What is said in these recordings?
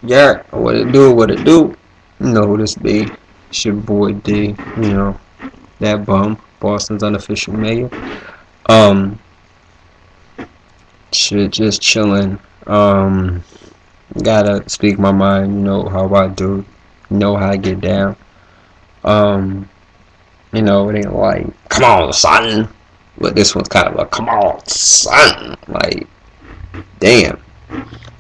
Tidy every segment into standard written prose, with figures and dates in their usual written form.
Yeah, what it do, what it do. You know who this be. It's your boy D, you know, that bum, Boston's unofficial mayor. Um, shit, just chilling. Gotta speak my mind, you know how I do, you know how I get down. Um, it ain't like, come on, son. But this one's kind of like, come on, son. Like, damn.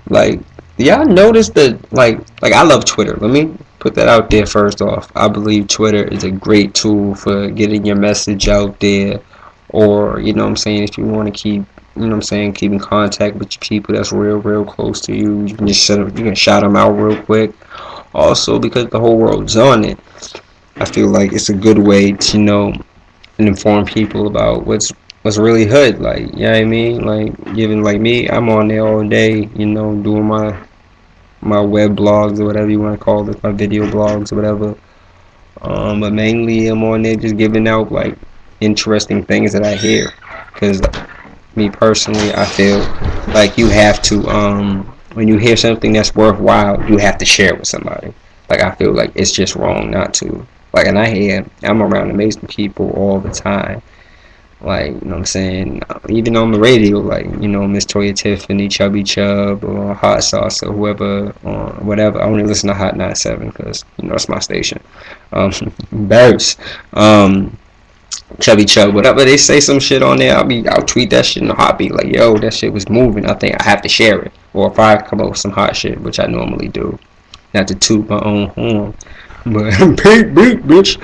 Like, y'all notice that, like I love Twitter. Let me put that out there first off. I believe Twitter is a great tool for getting your message out there, or you know what I'm saying, if you want to keep, you know what I'm saying, keep in contact with your people that's real close to you. You can just you can shout them out real quick. Also, because the whole world's on it, I feel like it's a good way to and inform people about what's really hood. Like, you know what I mean? Like, given like me, I'm on there all day, doing my web blogs or whatever you want to call it, my video blogs or whatever. But mainly I'm on there just giving out like interesting things that I hear. Because me personally, I feel like you have to, when you hear something that's worthwhile, you have to share it with somebody. Like, I feel like it's just wrong not to. Like, and I'm around amazing people all the time. Like, you know what I'm saying? Even on the radio, like, Miss Toya Tiffany, Chubby Chub, or Hot Sauce, or whoever, or whatever. I only listen to Hot 97 because, it's my station. Embarrassed. Chubby Chub, whatever they say some shit on there, I'll tweet that shit in a heartbeat. Like, yo, that shit was moving. I think I have to share it. Or if I come up with some hot shit, which I normally do. Not to toot my own horn. But beat, bitch.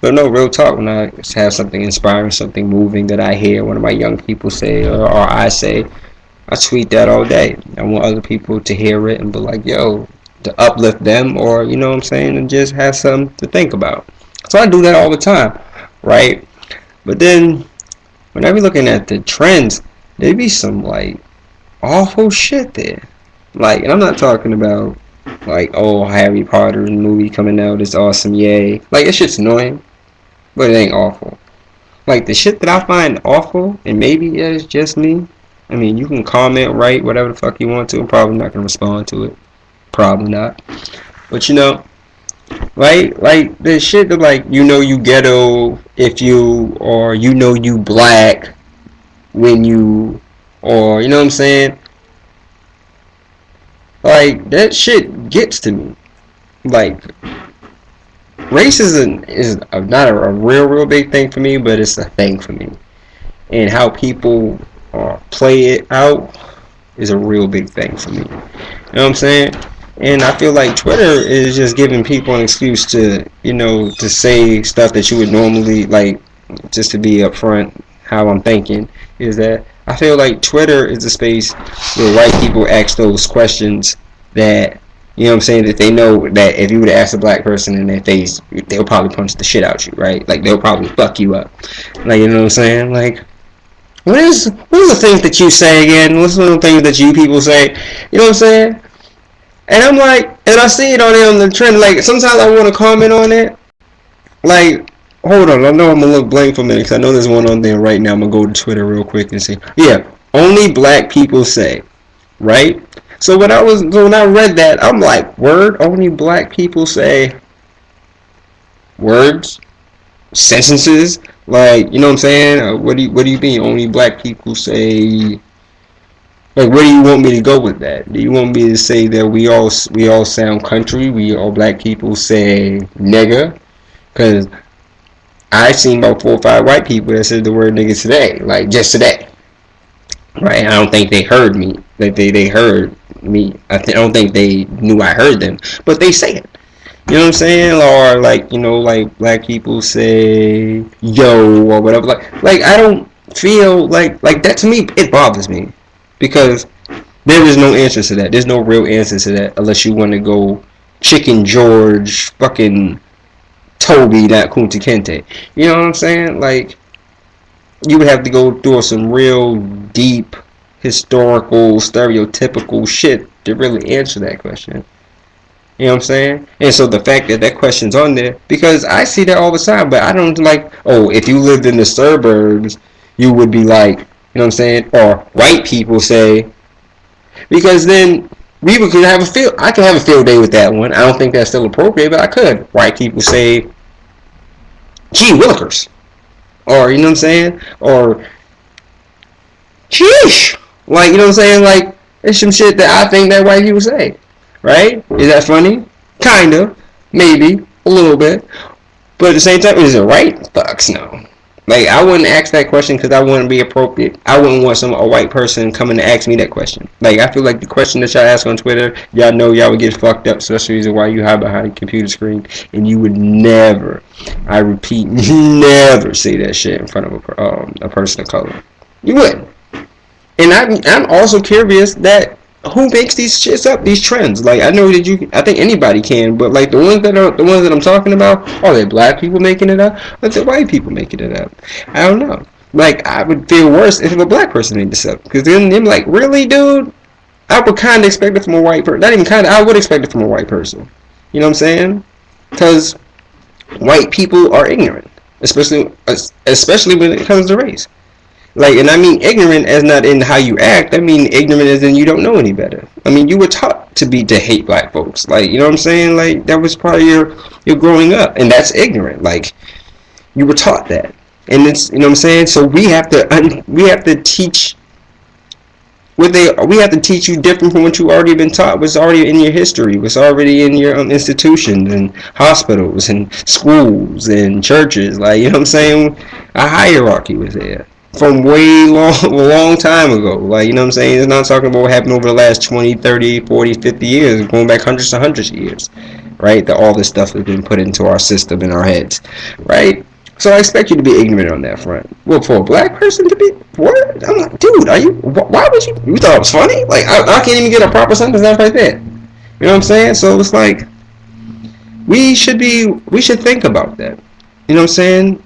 But no, real talk. When I have something inspiring, something moving that I hear one of my young people say or I say, I tweet that all day. I want other people to hear it and be like, yo, to uplift them, or you know what I'm saying, and just have something to think about. So I do that all the time, right? But then when I be looking at the trends, there be some like awful shit there. Like, and I'm not talking about like, oh, Harry Potter's movie coming out is awesome, yay. Like, that shit's annoying, but it ain't awful. Like, the shit that I find awful, and maybe it's just me. I mean, you can comment, write, whatever the fuck you want to. I'm probably not gonna respond to it. Probably not. But right? Like, the shit that, like, you ghetto if you, or you black when you, or, you know what I'm saying? Like, that shit gets to me. Like, racism is not a real big thing for me, but it's a thing for me. And how people play it out is a real big thing for me. You know what I'm saying? And I feel like Twitter is just giving people an excuse to, to say stuff that you would normally, like, just to be upfront, how I'm thinking, is that I feel like Twitter is a space where white people ask those questions that, you know what I'm saying, that they know that if you were to ask a black person in their face, they'll probably punch the shit out you, right? Like, they'll probably fuck you up. Like, you know what I'm saying? Like, what is the things that you say again? What's one of the things that you people say? You know what I'm saying? And I'm like, and I see it on there on the trend. Like, sometimes I want to comment on it. Like, hold on, I know I'm gonna look blank for a minute because I know there's one on there right now. I'm gonna go to Twitter real quick and see. Yeah, only black people say, right? So when I read that, I'm like, word, only black people say words, sentences, like, you know what I'm saying? What do you mean? Only black people say. Like, where do you want me to go with that? Do you want me to say that we all sound country? We all black people say nigga? Because I've seen about 4 or 5 white people that said the word nigga today, like just today, right? I don't think they heard me. Like, they heard me. I don't think they knew I heard them, but they say it. You know what I'm saying? Or like, like black people say yo or whatever. Like I don't feel like that. To me, it bothers me because there is no answer to that. There's no real answer to that unless you want to go Chicken George, fucking Toby, not Kunta Kinte. You know what I'm saying? Like, you would have to go through some real deep historical stereotypical shit to really answer that question. You know what I'm saying? And so the fact that that question's on there, because I see that all the time, but I don't like, oh, if you lived in the suburbs, you would be like, you know what I'm saying? Or white people say, because then We could have a field. I could have a field day with that one. I don't think that's still appropriate, but I could. White people say, "Gee willikers," or you know what I'm saying, or "Sheesh," like you know what I'm saying. Like it's some shit that I think that white people say. Right? Is that funny? Kinda, maybe a little bit, but at the same time, is it right? Fucks no. Like I wouldn't ask that question because I wouldn't be appropriate. I wouldn't want a white person coming to ask me that question. Like I feel like the question that y'all ask on Twitter, y'all know y'all would get fucked up. So that's the reason why you hide behind a computer screen, and you would never, I repeat, never say that shit in front of a person of color. You wouldn't. And I'm also curious that who makes these shits up, these trends. Like I know that I think anybody can, but like the ones that I'm talking about, are they black people making it up, or is it white people making it up? I don't know. Like I would feel worse if a black person made this up, because then I'm like, really, dude? I would kind of expect it from a white person. Not even kind of. I would expect it from a white person. You know what I'm saying? Because white people are ignorant, especially when it comes to race. Like, and I mean ignorant as not in how you act. I mean ignorant as in you don't know any better. I mean, you were taught to hate black folks. Like, you know what I'm saying? Like, that was part of your growing up, and that's ignorant. Like, you were taught that, and it's, you know what I'm saying. So we have to teach we have to teach you different from what you already been taught. What's already in your history. What's already in your institutions and hospitals and schools and churches. Like, you know what I'm saying? A hierarchy was there from way long time ago. Like, you know what I'm saying? It's not talking about what happened over the last 20, 30, 40, 50 years, going back hundreds and hundreds of years, right? That all this stuff has been put into our system, in our heads, right? So I expect you to be ignorant on that front. Well, for a black person to be, what? I'm like, dude, why would you thought it was funny? Like, I can't even get a proper sentence out right there. You know what I'm saying? So it's like, we should think about that. You know what I'm saying?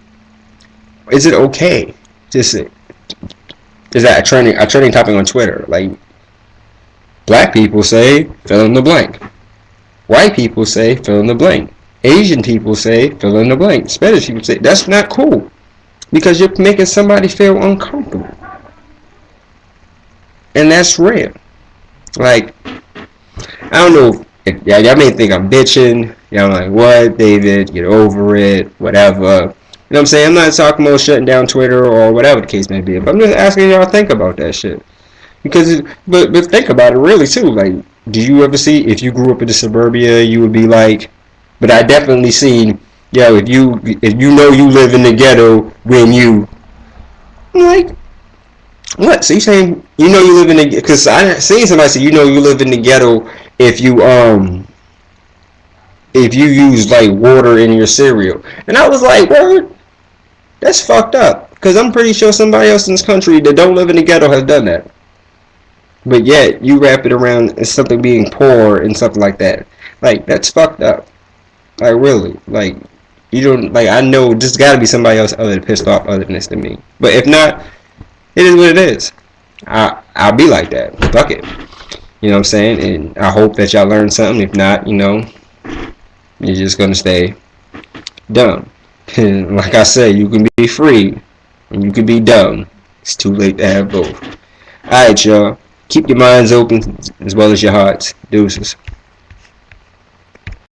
Is it okay? Is that a trending topic on Twitter? Like, black people say fill in the blank, white people say fill in the blank, Asian people say fill in the blank, Spanish people say that's not cool because you're making somebody feel uncomfortable, and that's real. Like, I don't know if y'all may think I'm bitching. Y'all like, what, David? Get over it. Whatever. You know what I'm saying? I'm not talking about shutting down Twitter or whatever the case may be. But I'm just asking y'all to think about that shit. Because, but think about it really too. Like, do you ever see, if you grew up in the suburbia, you would be like, but I definitely seen, yo, if you know you live in the ghetto when you, I'm like, what? So you saying you know you live in the, because I seen somebody say you know you live in the ghetto if you use like water in your cereal. And I was like, word? That's fucked up. Because I'm pretty sure somebody else in this country that don't live in the ghetto has done that. But yet, you wrap it around as something being poor and something like that. Like, that's fucked up. Like, really. Like, you don't, like, I know there's gotta be somebody else other than pissed off other than this than me. But if not, it is what it is. I'll be like that. Fuck it. You know what I'm saying? And I hope that y'all learn something. If not, you know, you're just gonna stay dumb. And like I said, you can be free and you can be dumb. It's too late to have both. Alright, y'all. Keep your minds open as well as your hearts. Deuces.